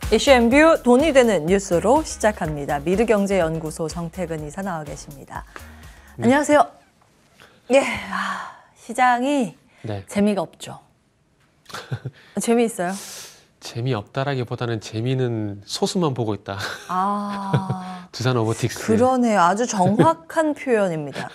이슈앤뷰 돈이 되는 뉴스로 시작합니다. 미르경제연구소 정태근 이사 나와 계십니다. 안녕하세요. 예, 시장이 재미가 없죠. 재미있어요? 재미없다라기보다는 재미는 소수만 보고 있다. 두산 오버틱스. 그러네요. 아주 정확한 표현입니다.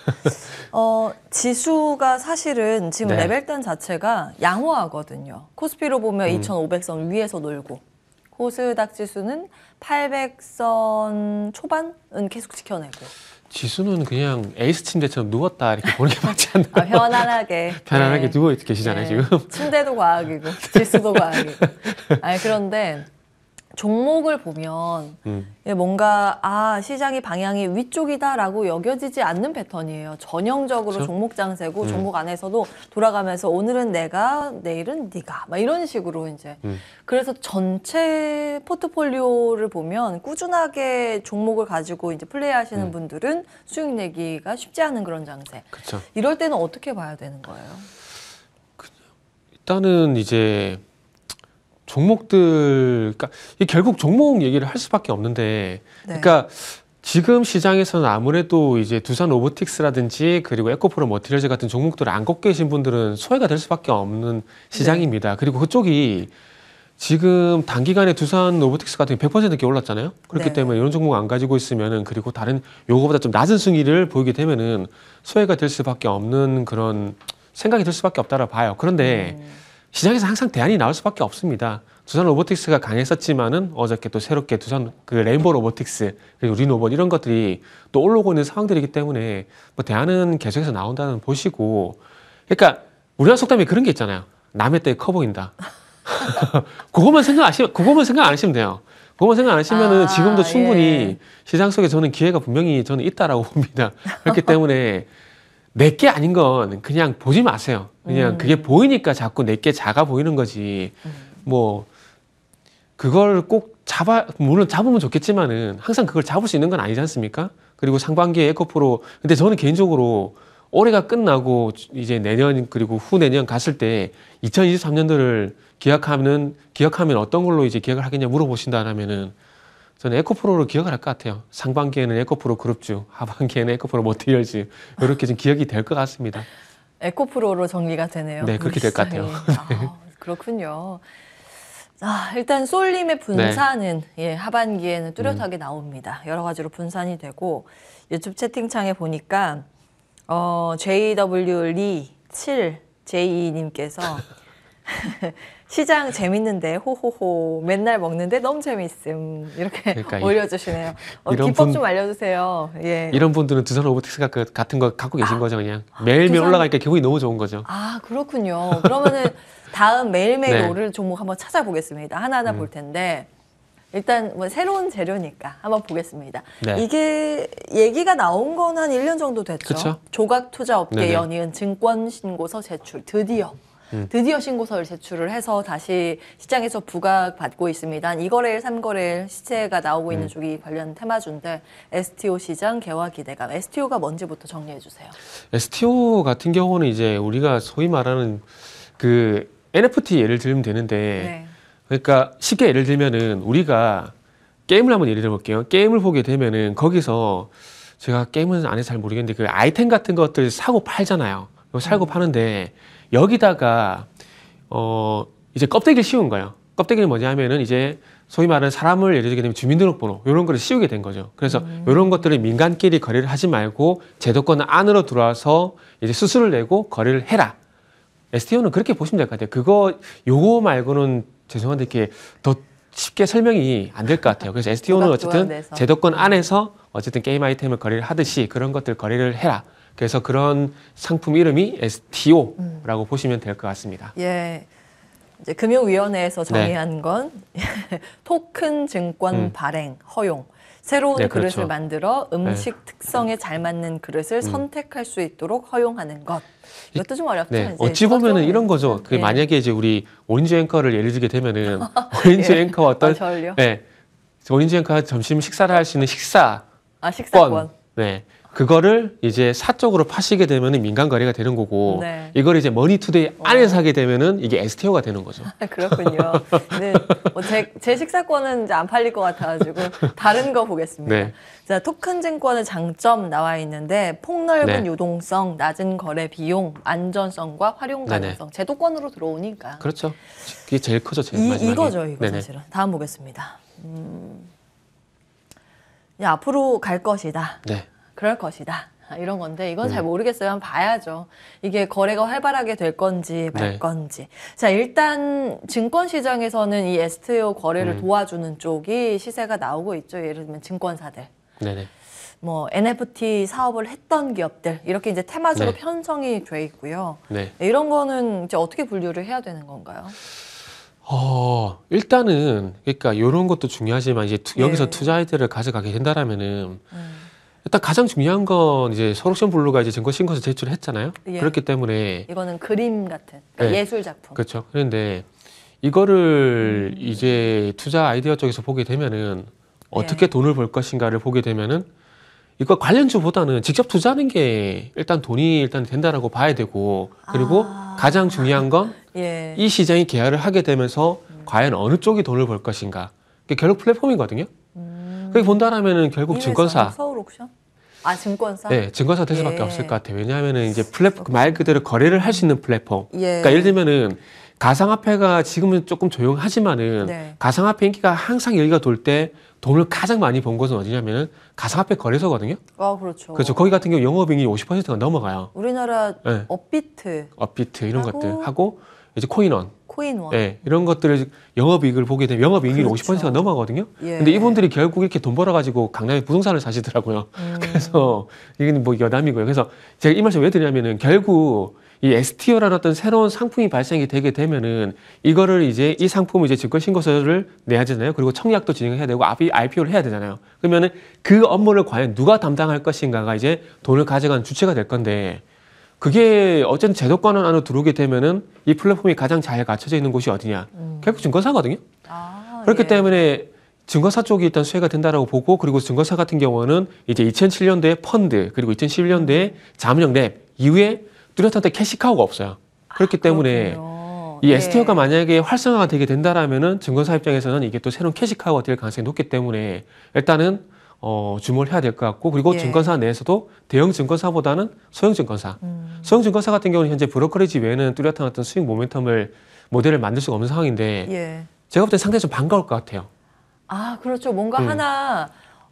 지수가 사실은 지금 레벨단 자체가 양호하거든요. 코스피로 보면 2,500선 위에서 놀고 코스닥 지수는 800선 초반은 계속 지켜내고. 지수는 그냥 에이스 침대처럼 누웠다 이렇게 보는 게 맞지 않나요? 편안하게. 편안하게 누워 계시잖아요, 지금. 침대도 과학이고 지수도 과학이고. 그런데 종목을 보면 뭔가 시장의 방향이 위쪽이다라고 여겨지지 않는 패턴이에요. 전형적으로 그렇죠? 종목 장세고 종목 안에서도 돌아가면서 오늘은 내가, 내일은 네가 막 이런 식으로 이제 그래서 전체 포트폴리오를 보면 꾸준하게 종목을 가지고 이제 플레이하시는 분들은 수익 내기가 쉽지 않은 그런 장세. 그렇죠. 이럴 때는 어떻게 봐야 되는 거예요? 일단은 이제 종목들, 그러니까 결국 종목 얘기를 할 수밖에 없는데, 그러니까 지금 시장에서는 아무래도 이제 두산 로보틱스라든지 그리고 에코프로 머티리얼즈 같은 종목들을 안 걷고 계신 분들은 소외가 될 수밖에 없는 시장입니다. 그리고 그쪽이 지금 단기간에 두산 로보틱스 같은 게 100% 넘게 올랐잖아요. 그렇기 때문에 이런 종목 안 가지고 있으면은 그리고 다른 요거보다 좀 낮은 승리를 보이게 되면은 소외가 될 수밖에 없는 그런 생각이 들 수밖에 없다고 봐요. 그런데 시장에서 항상 대안이 나올 수밖에 없습니다. 두산 로보틱스가 강했었지만은 어저께 또 새롭게 두산 레인보우 로보틱스 그리고 리노본 이런 것들이 또 올라오고 있는 상황들이기 때문에 뭐 대안은 계속해서 나온다는 보시고, 그러니까 우리나라 속담에 그런 게 있잖아요. 남의 때 커 보인다. 그것만 생각 안 하시면 돼요. 그것만 생각 안 하시면은 지금도 충분히 시장 속에 저는 기회가 분명히 저는 있다라고 봅니다. 그렇기 때문에 내게 아닌 건 그냥 보지 마세요. 그냥 그게 보이니까 자꾸 내게 작아 보이는 거지. 뭐 그걸 꼭 물론 잡으면 좋겠지만은 항상 그걸 잡을 수 있는 건 아니지 않습니까? 그리고 상반기에 에코프로, 근데 저는 개인적으로 올해가 끝나고 이제 내년 그리고 후내년 갔을 때 2023년도를 기억하면 어떤 걸로 이제 기억을 하겠냐 물어보신다라면은 저는 에코프로로 기억을 할 것 같아요. 상반기에는 에코프로 그룹주, 하반기에는 에코프로 머티리얼즈 이렇게 좀 기억이 될 것 같습니다. 에코프로로 정리가 되네요. 네, 그렇게 될 것 같아요. 그렇군요. 일단 솔림의 분산은 하반기에는 뚜렷하게 나옵니다. 여러 가지로 분산이 되고 유튜브 채팅창에 보니까 JW7님께서 시장 재밌는데 호호호 맨날 먹는데 너무 재밌음 이렇게 그러니까 올려주시네요. 기법 좀 알려주세요. 이런 분들은 두산 로보틱스 같은 거 갖고 계신 거죠. 그냥 매일매일 올라가니까 기분이 너무 좋은 거죠. 그렇군요. 그러면은 다음 매일매일 오를 종목 한번 찾아보겠습니다. 하나하나 볼 텐데 일단 뭐 새로운 재료니까 한번 보겠습니다. 이게 얘기가 나온 건 한 1년 정도 됐죠. 그쵸? 조각투자업계 연이은 증권신고서 제출 드디어 신고서를 제출을 해서 다시 시장에서 부각받고 있습니다. 한 2거래일, 3거래일 시세가 나오고 있는 쪽이 관련 테마주인데 STO 시장 개화 기대감. STO가 뭔지부터 정리해 주세요. STO 같은 경우는 이제 우리가 소위 말하는 그 NFT 예를 들면 되는데 그러니까 쉽게 예를 들면은 우리가 게임을 한번 예를 들어볼게요. 게임을 보게 되면은 거기서 제가 게임은 안 해서 잘 모르겠는데 그 아이템 같은 것들 사고 팔잖아요. 사고 파는데 여기다가 이제 껍데기를 씌운 거예요. 껍데기는 뭐냐면은 이제 소위 말하는 사람을 예를 들게 되면 주민등록번호 이런 거를 씌우게 된 거죠. 그래서 이런 것들을 민간끼리 거래를 하지 말고 제도권 안으로 들어와서 이제 수수료를 내고 거래를 해라. STO는 그렇게 보시면 될 것 같아요. 요거 말고는 죄송한데 이렇게 더 쉽게 설명이 안 될 것 같아요. 그래서 STO는 어쨌든 제도권 안에서 어쨌든 게임 아이템을 거래를 하듯이 그런 것들 거래를 해라. 그래서 그런 상품 이름이 STO라고 보시면 될 것 같습니다. 이제 금융위원회에서 정의한 건 토큰 증권 발행 허용. 새로운 그릇을 그렇죠. 만들어 음식 특성에 잘 맞는 그릇을 선택할 수 있도록 허용하는 것. 이것도 좀 어렵죠. 이제 어찌 보면은 이런 거죠. 그 만약에 이제 우리 오렌지 앵커를 예를 들게 되면은 오렌지 앵커와 어떤 오렌지 앵커가 점심 식사를 할 수 있는 식사권. 식사권. 그거를 이제 사적으로 파시게 되면은 민간 거래가 되는 거고 네. 이걸 이제 머니투데이 안에서 하게 되면은 이게 STO가 되는 거죠. 그렇군요. 근데 제 식사권은 이제 안 팔릴 것 같아가지고 다른 거 보겠습니다. 네. 자, 토큰 증권의 장점 나와 있는데 폭넓은 네. 유동성, 낮은 거래 비용, 안전성과 활용 네네. 가능성. 제도권으로 들어오니까. 그렇죠. 그게 제일 크죠. 제일 마지막에. 이거죠, 이거 네네. 사실은. 다음 보겠습니다. 이제 앞으로 갈 것이다. 네. 그럴 것이다. 이런 건데 이건 잘 모르겠어요. 한번 봐야죠. 이게 거래가 활발하게 될 건지 말 네. 건지. 자, 일단 증권 시장에서는 이 STO 거래를 도와주는 쪽이 시세가 나오고 있죠. 예를 들면 증권사들. 네네. 뭐 NFT 사업을 했던 기업들 이렇게 이제 테마주로 네. 편성이 돼 있고요. 네. 이런 거는 이제 어떻게 분류를 해야 되는 건가요? 일단은 그러니까 이런 것도 중요하지만 이제 여기서 예. 투자 아이디어를 가져가게 된다라면은 일단 가장 중요한 건 이제 서울옵션 블루가 이제 증권 신고서 제출했잖아요. 예. 그렇기 때문에 이거는 그림 같은 그러니까 네. 예술 작품. 그렇죠. 그런데 이거를 이제 투자 아이디어 쪽에서 보게 되면은 어떻게 예. 돈을 벌 것인가를 보게 되면은 이거 관련주보다는 직접 투자하는 게 일단 돈이 일단 된다라고 봐야 되고 그리고 가장 중요한 건 이 예. 시장이 개화를 하게 되면서 과연 어느 쪽이 돈을 벌 것인가. 그게 결국 플랫폼이거든요. 그게 본다라면은 결국 이 증권사, 회사는 서울옥션? 아, 증권사? 네, 증권사 될 수밖에 예. 없을 것 같아요. 왜냐하면은 이제 말 그대로 거래를 할 수 있는 플랫폼. 예. 그러니까 예를 들면은 가상화폐가 지금은 조금 조용하지만은 네. 가상화폐 인기가 항상 열기가 돌 때 돈을 가장 많이 번 곳은 어디냐면은 가상화폐 거래소거든요. 아, 그렇죠. 그렇죠. 거기 같은 경우 영업이익이 50%가 넘어가요. 우리나라 네. 업비트, 업비트 이런 하고 것들 하고 이제 코인원, 코인원. 네, 이런 것들을 영업이익을 보게 되면 영업이익이 그렇죠. 50%가 넘어가거든요. 예. 근데 이분들이 결국 이렇게 돈 벌어가지고 강남에 부동산을 사시더라고요. 그래서 이건 뭐 여담이고요. 그래서 제가 이 말씀 왜 드리냐면은 결국 이 STO라는 어떤 새로운 상품이 발생이 되게 되면은 이거를 이제 이 상품을 이제 증권 신고서를 내야 되잖아요. 그리고 청약도 진행해야 되고 IPO를 해야 되잖아요. 그러면은 그 업무를 과연 누가 담당할 것인가가 이제 돈을 가져가는 주체가 될 건데 그게 어쨌든 제도권 안으로 들어오게 되면은 이 플랫폼이 가장 잘 갖춰져 있는 곳이 어디냐? 결국 증권사거든요. 아, 그렇기 예. 때문에 증권사 쪽이 일단 수혜가 된다라고 보고 그리고 증권사 같은 경우는 이제 2007년도에 펀드 그리고 2011년도에 자문형 랩 이후에 뚜렷한 캐시카우가 없어요. 그렇기 때문에 그렇군요. 이 예. STO가 만약에 활성화가 되게 된다라면은 증권사 입장에서는 이게 또 새로운 캐시카우가 될 가능성이 높기 때문에 일단은 주목을 해야 될 것 같고 그리고 예. 증권사 내에서도 대형 증권사보다는 소형 증권사. 소형 증권사 같은 경우는 현재 브로커리지 외에는 뚜렷한 어떤 수익 모델을 만들 수가 없는 상황인데 예. 제가 볼 때 상당히 좀 반가울 것 같아요. 아, 그렇죠. 뭔가 하나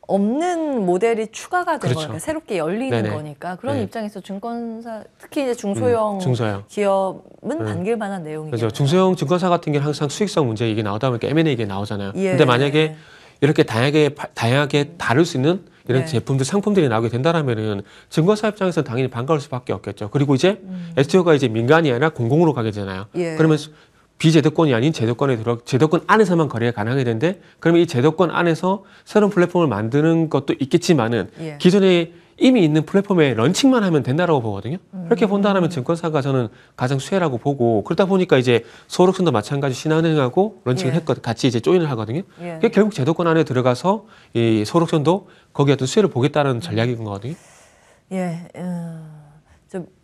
없는 모델이 추가가 된 그렇죠. 거니까 새롭게 열리는 네네. 거니까 그런 네. 입장에서 증권사 특히 이제 중소형 중소형. 기업은 반길 만한 내용이죠. 그렇죠. 중소형 증권사 같은 경우는 항상 수익성 문제 이게 나오다 보니까 M&A 이게 나오잖아요. 예. 근데 만약에 이렇게 다양하게 다룰 수 있는 이런 네. 제품들, 상품들이 나오게 된다라면은 증권사 입장에서는 당연히 반가울 수밖에 없겠죠. 그리고 이제 STO가 이제 민간이 아니라 공공으로 가게 되잖아요. 예. 그러면 비제도권이 아닌 제도권 안에서만 거래가 가능하게 되는데 그러면 이 제도권 안에서 새로운 플랫폼을 만드는 것도 있겠지만은 예. 기존에 이미 있는 플랫폼에 런칭만 하면 된다라고 보거든요. 그렇게 본다면 증권사가 저는 가장 수혜라고 보고 그러다 보니까 이제 서울옥션도 마찬가지 신한은행하고 런칭을 예. 했거든 같이 이제 조인을 하거든요. 예. 그게 결국 제도권 안에 들어가서 이 서울옥션도 거기에 어떤 수혜를 보겠다는 전략인 거거든요. 예.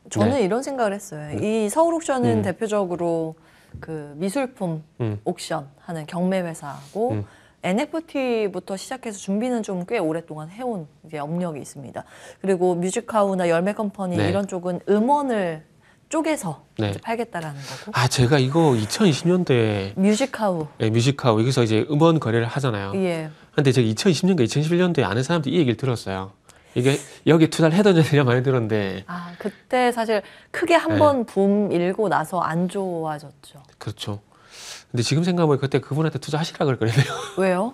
저는 네. 이런 생각을 했어요. 이 서울옥션은 대표적으로 그 미술품 옥션 하는 경매 회사고 NFT부터 시작해서 준비는 좀 꽤 오랫동안 해온 이제 업력이 있습니다. 그리고 뮤직하우나 열매 컴퍼니 네. 이런 쪽은 음원을 쪼개서 네. 이제 팔겠다라는 거고. 아 제가 이거 2020년도에 뮤직하우. 뮤직하우 여기서 이제 음원 거래를 하잖아요. 예. 근데 제가 2020년과 2011년도에 아는 사람들이 이 얘기를 들었어요. 이게 여기 투자를 해야 되냐 많이 들었는데 아, 그때 사실 크게 한 네. 번 붐 일고 나서 안 좋아졌죠. 그렇죠. 근데 지금 생각해보면 그때 그분한테 투자하시라 그럴 거네요. 왜요?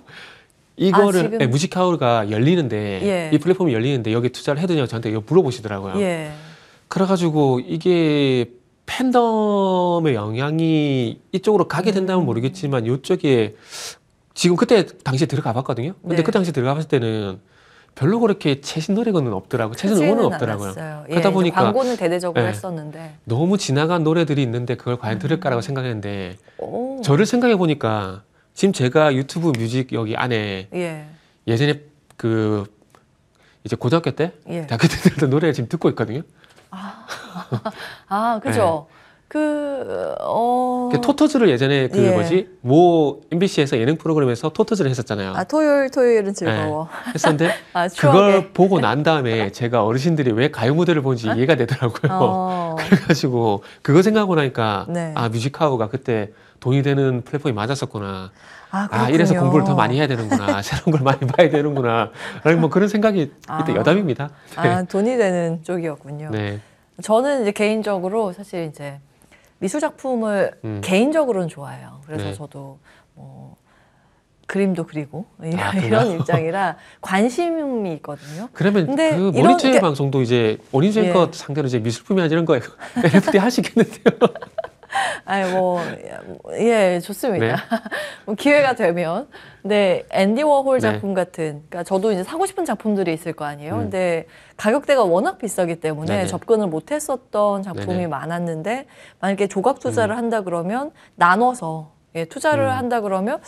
이거를 지금- 네, 뮤직하우가 열리는데 예. 이 플랫폼이 열리는데 여기 투자를 해야 되냐고 저한테 이거 물어보시더라고요. 예. 그래가지고 이게 팬덤의 영향이 이쪽으로 가게 된다면 모르겠지만 이쪽에 지금 그때 당시에 들어가 봤거든요. 근데 네. 그 당시에 들어가 봤을 때는 별로 그렇게 최신 노래는 없더라고요. 최신 음원은 크지는 없더라고요. 않았어요. 그러다 이제 보니까 광고는 대대적으로 예. 했었는데. 너무 지나간 노래들이 있는데 그걸 과연 들을까라고 생각했는데 오. 저를 생각해 보니까 지금 제가 유튜브 뮤직 여기 안에 예. 예전에 그 이제 고등학교 때, 예. 대학교 때 들었던 노래 지금 듣고 있거든요. 그죠. 토토즈를 예전에 그 예. 뭐지 모 MBC에서 예능 프로그램에서 토토즈를 했었잖아요. 토요일은 즐거워. 했었는데 그걸 보고 난 다음에 제가 어르신들이 왜 가요 무대를 보는지 이해가 되더라고요. 그래가지고 그거 생각하고 나니까 네. 뮤직하우가 그때 돈이 되는 플랫폼이 맞았었구나. 그렇군요. 이래서 공부를 더 많이 해야 되는구나. 새로운 걸 많이 봐야 되는구나. 라는 뭐 그런 생각이 그때 여담입니다. 네. 돈이 되는 쪽이었군요. 네. 저는 이제 개인적으로 사실 이제 미술 작품을 개인적으로는 좋아해요. 그래서 네. 저도 뭐 그림도 그리고 이런 입장이라 관심이 있거든요. 그러면 근데 그 이런 모니터링 방송도 이제 오니즈 앵커 상대로 이제 미술품이 아니라 이런 거 NFT 하시겠는데요? 좋습니다. 네. 뭐 기회가 되면. 근데 앤디 워홀 작품 같은, 그러니까 저도 이제 사고 싶은 작품들이 있을 거 아니에요. 근데 가격대가 워낙 비싸기 때문에 네네. 접근을 못했었던 작품이 네네. 많았는데 만약에 조각 투자를 한다 그러면 나눠서 투자를 한다 그러면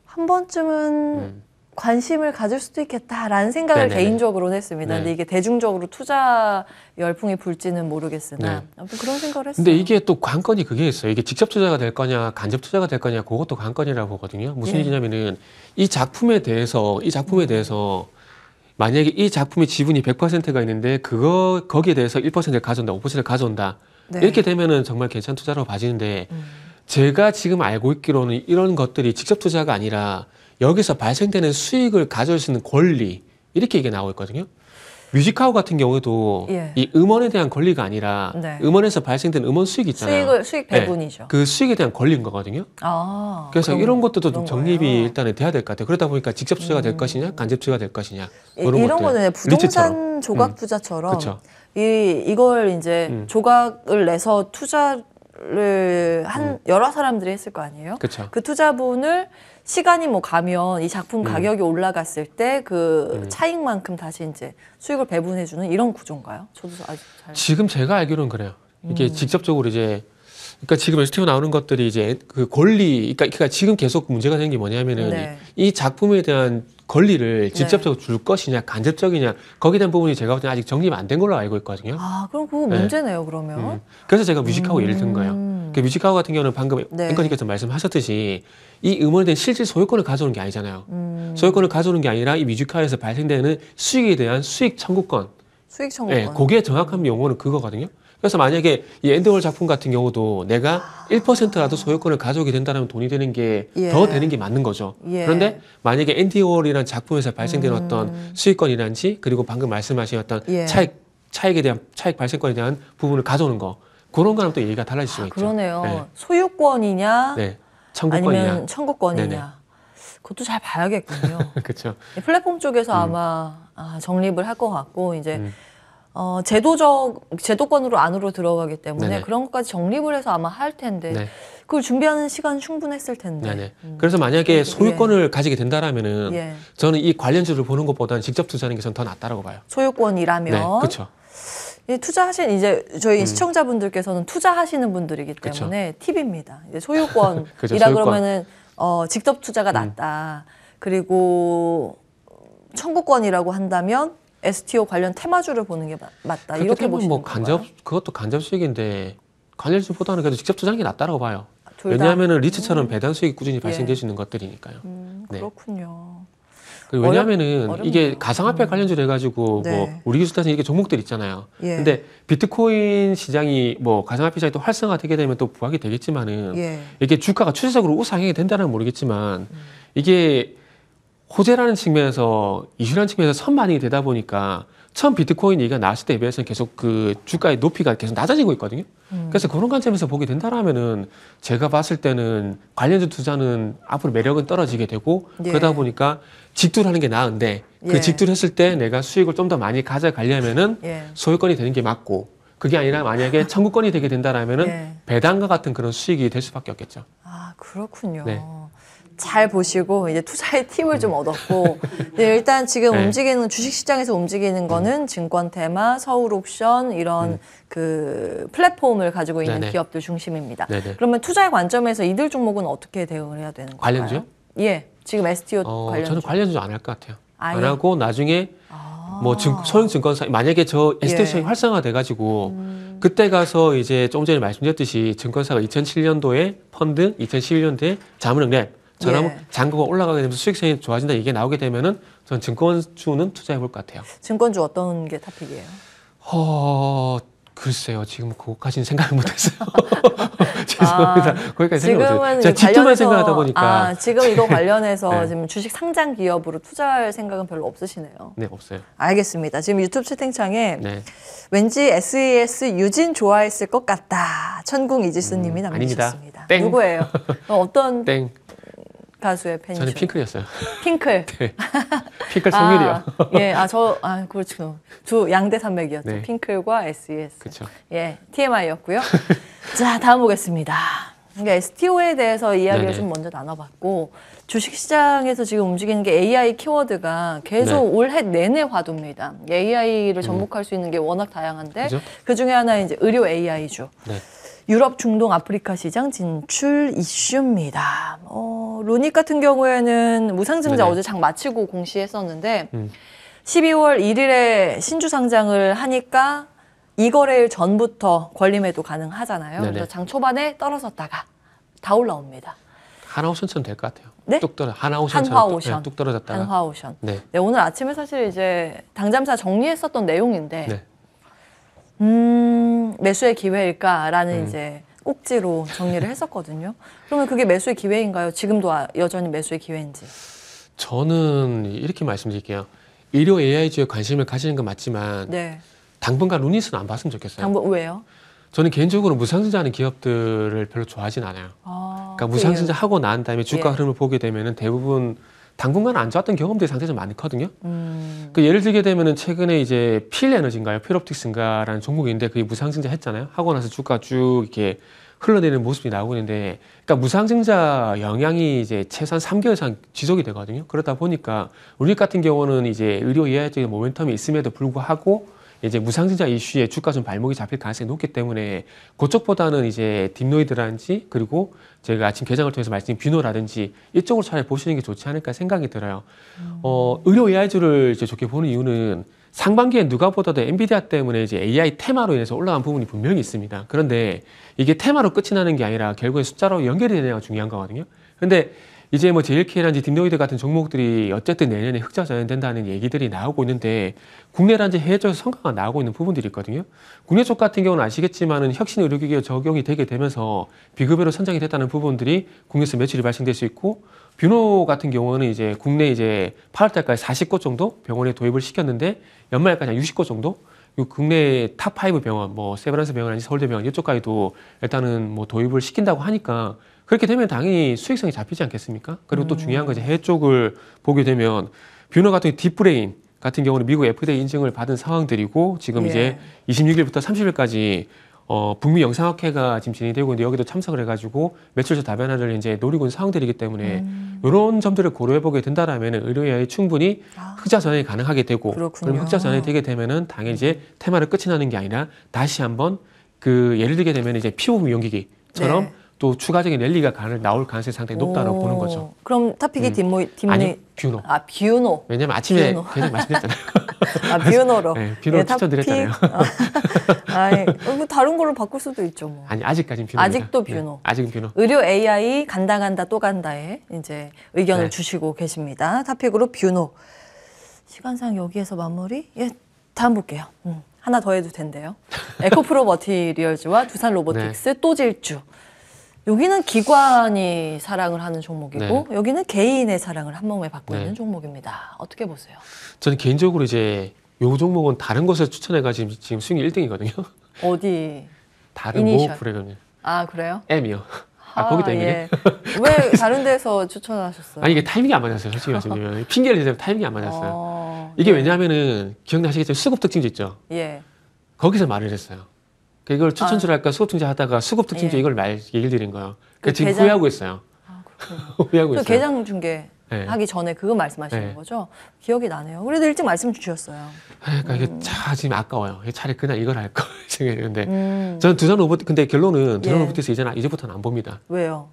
한 번쯤은 관심을 가질 수도 있겠다라는 생각을 네네네. 개인적으로는 했습니다. 네. 근데 이게 대중적으로 투자 열풍이 불지는 모르겠으나 네. 아무튼 그런 생각을 했어요. 근데 이게 또 관건이 그게 있어요. 이게 직접 투자가 될 거냐, 간접 투자가 될 거냐, 그것도 관건이라고 보거든요. 무슨 얘기냐면은 이 작품에 대해서 만약에 이 작품의 지분이 100%가 있는데 거기에 대해서 1%를 가져온다, 5%를 가져온다. 네. 이렇게 되면은 정말 괜찮은 투자라고 봐지는데 제가 지금 알고 있기로는 이런 것들이 직접 투자가 아니라 여기서 발생되는 수익을 가져올 수 있는 권리 이렇게 이게 나오고 있거든요. 뮤직하우 같은 경우에도 이 음원에 대한 권리가 아니라 음원에서 발생된 음원 수익이 있잖아요. 수익 배분이죠. 그 수익에 대한 권리인 거거든요. 그래서 이런 것들도 좀 정립이 거예요. 일단은 돼야 될 것 같아요. 그러다 보니까 직접 투자가 될 것이냐, 간접 투자가 될 것이냐. 이런 거는 부동산 리츠처럼. 조각 투자처럼 그쵸. 이걸 이제 조각을 내서 투자를 한 여러 사람들이 했을 거 아니에요? 그쵸. 그 투자분을 시간이 뭐 가면 이 작품 가격이 올라갔을 때 그 차익만큼 다시 이제 수익을 배분해주는 이런 구조인가요? 저도 아직 잘. 지금 제가 알기로는 그래요. 이게 직접적으로 이제 그러니까 지금 STO 나오는 것들이 이제 그 권리, 그러니까 지금 계속 문제가 되는 게 뭐냐면은 이 작품에 대한 권리를 직접적으로 줄 것이냐, 간접적이냐, 거기에 대한 부분이 제가 볼 때는 아직 정립이 안 된 걸로 알고 있거든요. 그럼 그거 문제네요, 그러면. 그래서 제가 뮤직하우 예를 든 거예요. 그 뮤직하우 같은 경우는 방금 앵커님께서 말씀하셨듯이 이 음원에 대한 실질 소유권을 가져오는 게 아니잖아요. 소유권을 가져오는 게 아니라 이 뮤직하우에서 발생되는 수익에 대한 수익 청구권. 수익 청구권. 그게 정확한 용어는 그거거든요. 그래서 만약에 이 앤디월 작품 같은 경우도 내가 1%라도 소유권을 가져오게 된다면 돈이 되는 게 더 되는 게 맞는 거죠. 그런데 만약에 앤디월이라는 작품에서 발생되는 어떤 수익권이란지 그리고 방금 말씀하신 어떤 차익에 대한 차익 발생권에 대한 부분을 가져오는 거 그런 거랑 또 얘기가 달라질 수가 있죠. 그러네요. 소유권이냐 청구권이냐. 아니면 청구권이냐. 그것도 잘 봐야겠군요. 그렇죠. 플랫폼 쪽에서 아마 정립을 할 것 같고 이제 제도권으로 안으로 들어가기 때문에 그런 것까지 정립을 해서 아마 할 텐데 그걸 준비하는 시간 충분했을 텐데. 그래서 만약에 소유권을 가지게 된다라면은 저는 이 관련주를 보는 것보다는 직접 투자하는 게 저는 더 낫다라고 봐요. 소유권이라면. 그렇죠. 투자하신 이제 저희 시청자분들께서는 투자하시는 분들이기 때문에 팁입니다. 이제 소유권이라 그러면은 직접 투자가 낫다. 그리고 청구권이라고 한다면 STO 관련 테마주를 보는 게 맞다. 이렇게 보시는 뭐 건가요? 그것도 간접 수익인데 관련주보다는 그래도 직접 투자하는 게 낫다라고 봐요. 왜냐하면은 리츠처럼 배당 수익이 꾸준히 발생될 수 있는 것들이니까요. 그렇군요. 왜냐하면은 이게 가상화폐 관련주로 해가지고 뭐 우리 기술단에서 이게 종목들 있잖아요. 근데 비트코인 시장이 뭐 가상화폐 시장이 또 활성화되게 되면 또 부각이 되겠지만은 이게 주가가 추세적으로 우상향이 된다는 모르겠지만 이게 호재라는 측면에서 이슈라는 측면에서 선반영이 되다 보니까 처음 비트코인 얘기가 나왔을 때에 비해서는 계속 그 주가의 높이가 계속 낮아지고 있거든요. 그래서 그런 관점에서 보게 된다라면은 제가 봤을 때는 관련주 투자는 앞으로 매력은 떨어지게 되고 그러다 보니까 직두를 하는 게 나은데 그 직두를 했을 때 내가 수익을 좀 더 많이 가져가려면은 소유권이 되는 게 맞고 그게 아니라 만약에 청구권이 되게 된다라면은 배당과 같은 그런 수익이 될 수밖에 없겠죠. 그렇군요. 잘 보시고 이제 투자의 팁을 좀 얻었고 일단 지금 움직이는 주식시장에서 움직이는 거는 증권 테마, 서울옥션 이런 그 플랫폼을 가지고 있는 기업들 중심입니다. 그러면 투자의 관점에서 이들 종목은 어떻게 대응을 해야 되는 건가요? 관련주요? 지금 STO 관련주. 저는 관련주 안 할 것 같아요. 안 하고 나중에 뭐 소형 증권사 만약에 저 에스테 시장이 활성화돼 가지고 그때 가서 이제 좀 전에 말씀드렸듯이 증권사가 2007년도에 펀드, 2011년도에 자문응랩 전화면 잔고가 올라가게 되면서 수익성이 좋아진다 이게 나오게 되면은 전 증권주는 투자해 볼 것 같아요. 증권주 어떤 게 탑픽이에요? 글쎄요. 지금 그거까지는 생각을 못했어요. 죄송합니다. 거기까지 생각 못했어요. 제가 집주만 생각하다 보니까. 지금 이거 관련해서 지금 주식 상장 기업으로 투자할 생각은 별로 없으시네요. 네, 없어요. 알겠습니다. 지금 유튜브 채팅창에 왠지 SES 유진 좋아했을 것 같다. 천궁 이지스님이 남겨주셨습니다. 땡. 누구예요? 어떤 땡. 가수의 팬이죠? 저는 핑클이었어요. 핑클. 네. 핑클 송유리요. 그렇죠. 두 양대 산맥이었죠. 네. 핑클과 SES. 그렇죠. 예, TMI였고요. 자, 다음 보겠습니다. 그러니까 STO에 대해서 이야기를 좀 먼저 나눠봤고 주식시장에서 지금 움직이는 게 AI 키워드가 계속 올해 내내 화두입니다. AI를 접목할 수 있는 게 워낙 다양한데 그죠? 그중에 하나 이제 의료 AI주. 네. 유럽, 중동, 아프리카 시장 진출 이슈입니다. 루닉 같은 경우에는 무상증자 어제 장 마치고 공시했었는데 12월 1일에 신주 상장을 하니까 이 거래일 전부터 권리 매도 가능하잖아요. 그래서 장 초반에 떨어졌다가 다 올라옵니다. 한화오션처럼 될 것 같아요. 네? 뚝 떨어 한화오션처럼 한화오션. 뚝 떨어졌다가. 한화오션. 네. 오늘 아침에 사실 이제 당잠사 정리했었던 내용인데 매수의 기회일까라는 이제 꼭지로 정리를 했었거든요. 그러면 그게 매수의 기회인가요? 지금도 여전히 매수의 기회인지? 저는 이렇게 말씀드릴게요. 의료 AI주에 관심을 가지는 건 맞지만 당분간 루닛은 안 봤으면 좋겠어요. 왜요? 저는 개인적으로 무상증자하는 기업들을 별로 좋아하진 않아요. 그러니까 무상증자 하고 난 다음에 주가 흐름을 보게 되면은 대부분 당분간 안 좋았던 경험들이 상대적으로 많거든요. 그 예를 들게 되면은 최근에 이제 필에너지인가요? 필옵틱스인가라는 종목인데 그게 무상증자 했잖아요. 하고 나서 주가 쭉 이렇게 흘러내리는 모습이 나오고 있는데, 그러니까 무상증자 영향이 이제 최소한 3개월 이상 지속이 되거든요. 그러다 보니까 우리 같은 경우는 이제 의료 예약적인 모멘텀이 있음에도 불구하고 이제 무상증자 이슈에 주가 좀 발목이 잡힐 가능성이 높기 때문에 그쪽보다는 이제 딥노이드라든지 그리고 제가 아침 개장을 통해서 말씀드린 뷰노라든지 이쪽으로 차라리 보시는 게 좋지 않을까 생각이 들어요. 의료 AI주를 이제 좋게 보는 이유는 상반기에 누가 보다도 엔비디아 때문에 이제 AI 테마로 인해서 올라간 부분이 분명히 있습니다. 그런데 이게 테마로 끝이 나는 게 아니라 결국에 숫자로 연결이 되느냐가 중요한 거거든요. 근데 이제 뭐 JLK라든지 딥노이드 같은 종목들이 어쨌든 내년에 흑자 전환된다는 얘기들이 나오고 있는데 국내라든지 해외 쪽에서 성과가 나오고 있는 부분들이 있거든요. 국내 쪽 같은 경우는 아시겠지만은 혁신 의료기기에 적용이 되게 되면서 비급여로 선정이 됐다는 부분들이 국내에서 매출이 발생될 수 있고, 뷰노 같은 경우는 이제 국내 이제 8월달까지 40곳 정도 병원에 도입을 시켰는데 연말까지 한 60곳 정도. 국내 탑5 병원, 뭐 세브란스 병원이나 서울대 병원 이쪽까지도 일단은 뭐 도입을 시킨다고 하니까 그렇게 되면 당연히 수익성이 잡히지 않겠습니까? 그리고 또 중요한 건 이제 해외 쪽을 보게 되면 뷰노 같은 딥브레인 같은 경우는 미국 FDA 인증을 받은 상황들이고 지금 이제 26일부터 30일까지 북미 영상학회가 지금 진행되고 있는데 여기도 참석을 해가지고 매출처 다변화를 이제 노리고 있는 상황들이기 때문에 이런 점들을 고려해보게 된다라면 의료 AI 충분히 흑자 전환이 가능하게 되고 그럼 흑자 전환이 되게 되면은 당연히 이제 테마를 끝이 나는 게 아니라 다시 한번 그 예를 들게 되면 이제 피부미 용기기처럼 또 추가적인 랠리가 나올 가능성이 상당히 높다고 보는 거죠. 그럼 탑픽이 아니, 뷰노. 뷰노. 왜냐면 아침에 굉장히 말씀드렸잖아요. 뷰노로. 네, 뷰노 추천드렸잖아요. 뭐 다른 걸로 바꿀 수도 있죠. 뭐. 아니, 아직까지는 뷰노. 아직도 뷰노. 네, 아직은 뷰노. 의료 AI 간다 또 간다에 이제 의견을 주시고 계십니다. 탑픽으로 뷰노. 시간상 여기에서 마무리? 다음 볼게요. 하나 더 해도 된대요. 에코프로 머티리얼즈와 두산 로보틱스 또 질주. 여기는 기관이 사랑을 하는 종목이고 여기는 개인의 사랑을 한 몸에 받고 있는 종목입니다. 어떻게 보세요? 저는 개인적으로 이제 요 종목은 다른 곳에서 추천해가지고 지금 수익이 1등이거든요. 어디? 다른 모 프로그램이. 아 그래요? M이요. 거기도 M이네. 왜 다른 데서 추천하셨어요? 아니 이게 타이밍이 안 맞았어요. 솔직히 말씀드리면 핑계를 대자면 타이밍이 안 맞았어요. 이게 왜냐하면은 기억나시겠지만 수급 특징주 있죠. 거기서 말을 했어요. 이걸 추천줄 할까 수급 특징 하다가 수급 특징주 이걸 얘기를 드린 거예요. 지금 후회하고 있어요. 후회하고 있어요. 개장 중개 하기 전에 그거 말씀하시는 거죠? 기억이 나네요. 그래도 일찍 말씀 주셨어요. 그러니까 이게 지금 아까워요. 차라리 그냥 이걸 할 거 생각했는데 저는 두산 로보틱 근데 결론은 두산 로보틱스 이제부터는 안 봅니다. 왜요?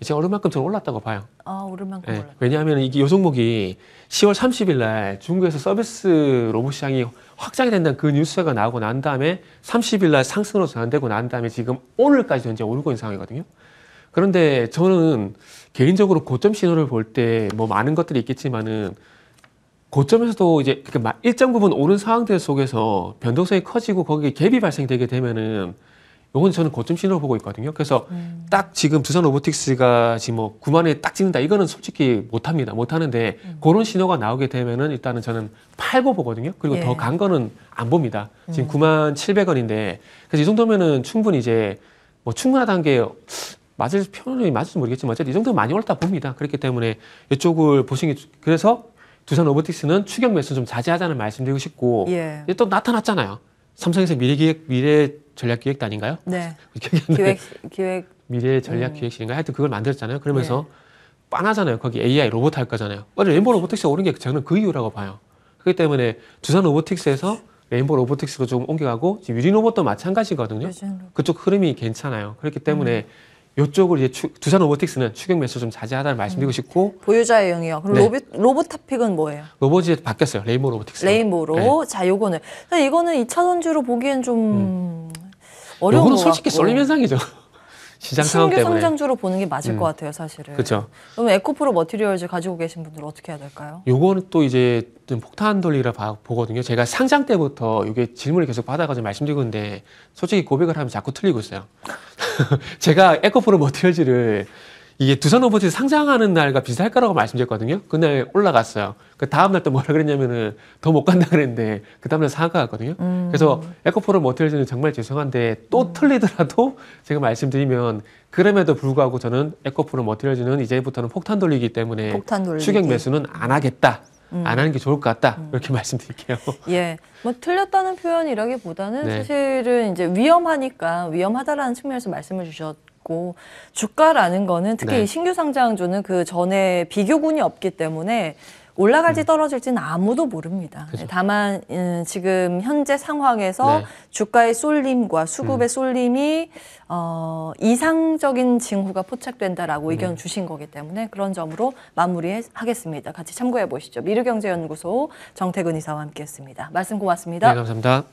이제 오를 만큼 저는 올랐다고 봐요. 아, 오를 만큼 예, 올랐다. 왜냐하면 이게 요 종목이 10월 30일 날 중국에서 서비스 로봇 시장이 확장이 된다는 그 뉴스가 나오고 난 다음에 30일 날 상승으로 전환되고 난 다음에 지금 오늘까지 현재 오르고 있는 상황이거든요. 그런데 저는 개인적으로 고점 신호를 볼 때 뭐 많은 것들이 있겠지만은 고점에서도 이제 일정 부분 오른 상황들 속에서 변동성이 커지고 거기에 갭이 발생되게 되면은 요건 저는 고점 신호를 보고 있거든요. 그래서 딱 지금 두산 로보틱스가 지금 뭐 9만에 딱 찍는다. 이거는 솔직히 못합니다. 못하는데 그런 신호가 나오게 되면은 일단은 저는 팔고 보거든요. 그리고 예. 더 간 거는 안 봅니다. 지금 9만 700원인데 그래서 이 정도면은 충분히 이제 뭐 충분하다는 게 맞을 표현이 맞을지 모르겠지만 어쨌든 이 정도면 많이 올랐다 봅니다. 그렇기 때문에 이쪽을 보시는 게 그래서 두산 로보틱스는 추격 매수 좀 자제하자는 말씀드리고 싶고 예. 이제 또 나타났잖아요. 삼성에서 미래 전략 기획단인가요? 네. 기억이 안 나요. 기획. 미래 전략 기획실인가 하여튼 그걸 만들었잖아요. 그러면서 빤하잖아요. 거기 AI 로봇 할 거잖아요. 레인보우 로보틱스 오른 게 저는 그 이유라고 봐요. 그렇기 때문에 두산 로보틱스에서 레인보우 로보틱스로 좀 옮겨가고 지금 유진 로봇도 마찬가지거든요. 그쪽 흐름이 괜찮아요. 그렇기 때문에 이쪽을 이제 두산 로보틱스는 추격 매수 좀 자제하다는 말씀드리고 싶고 보유자의 영역. 그럼 네. 로봇 탑픽은 뭐예요? 로봇이 바뀌었어요. 레인보우 로보틱스. 레인보우로. 자, 요거는. 근데 이거는 2차 전지로 보기엔 좀 어려운 것 요거는 솔직히 같고. 쏠림 현상이죠. 시장 상황 신규 때문에. 성장주로 보는 게 맞을 것 같아요, 사실은. 그렇죠. 그럼 에코프로 머티리얼즈 가지고 계신 분들 어떻게 해야 될까요? 요거는 또 이제 좀 폭탄 돌리라 보거든요. 제가 상장 때부터 이게 질문을 계속 받아가지고 말씀드리고 있는데 솔직히 고백을 하면 자꾸 틀리고 있어요. 제가 에코프로 머티리얼즈를 이게 두산 로봇이 상장하는 날과 비슷할 거라고 말씀드렸거든요. 그날 올라갔어요. 그 다음날 또 뭐라 그랬냐면은 더 못 간다 그랬는데 그 다음날 상한가였거든요. 그래서 에코프로 머티리얼즈는 정말 죄송한데 또 틀리더라도 제가 말씀드리면 그럼에도 불구하고 저는 에코프로 머티리얼즈는 이제부터는 폭탄 돌리기 때문에 폭탄 돌리기. 추격 매수는 안 하겠다. 안 하는 게 좋을 것 같다. 이렇게 말씀드릴게요. 예, 뭐 틀렸다는 표현이라기보다는 네. 사실은 이제 위험하니까 위험하다라는 측면에서 말씀을 주셨고 주가라는 거는 특히 네. 이 신규 상장주는 그 전에 비교군이 없기 때문에 올라갈지 떨어질지는 아무도 모릅니다. 그죠. 다만 지금 현재 상황에서 네. 주가의 쏠림과 수급의 쏠림이 이상적인 징후가 포착된다라고 의견 주신 거기 때문에 그런 점으로 마무리하겠습니다. 같이 참고해 보시죠. 미르경제연구소 정태근 이사와 함께했습니다. 말씀 고맙습니다. 네, 감사합니다.